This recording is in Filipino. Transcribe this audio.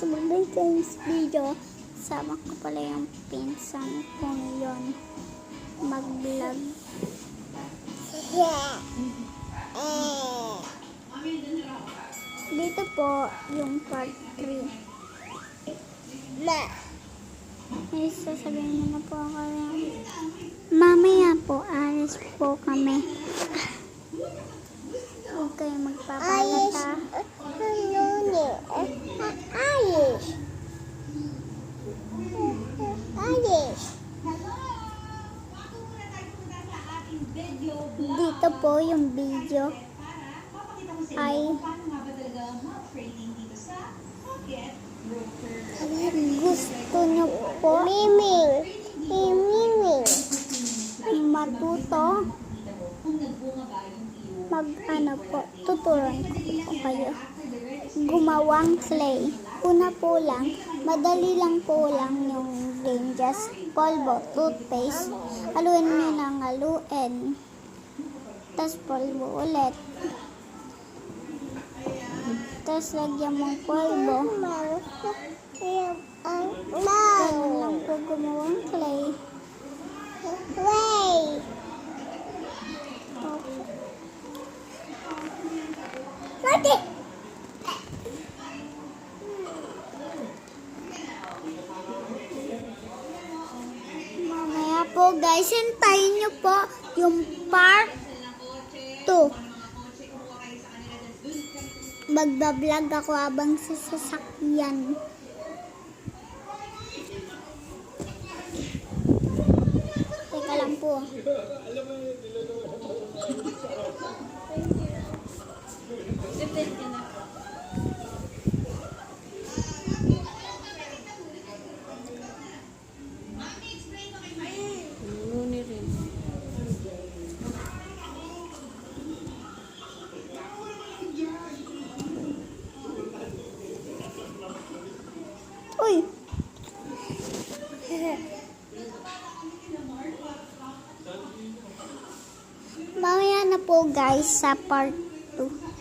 sumunod guys video. Sama ko pala yung pinsan ko ngayon mag-vlog. Dito po yung part 3. May sasabihin mo na po ako. Mamaya po, alis po kami. Huwag kayo magpapalata. Dito po yung video ay gusto nyo po matuto tuturuan ko kayo gumawang clay. Una po lang, madali lang po lang yung game, just polvo, toothpaste, haluin nyo ng haluin, tas polvo ulit, tas lagyan mong polvo. Ganun lang po gumawang clay. Mamaya po guys, hintayin nyo po yung part 2. Magbablog ako habang sa sasakyan. Teka lang po. Uy! Mamaya na po guys sa part 2.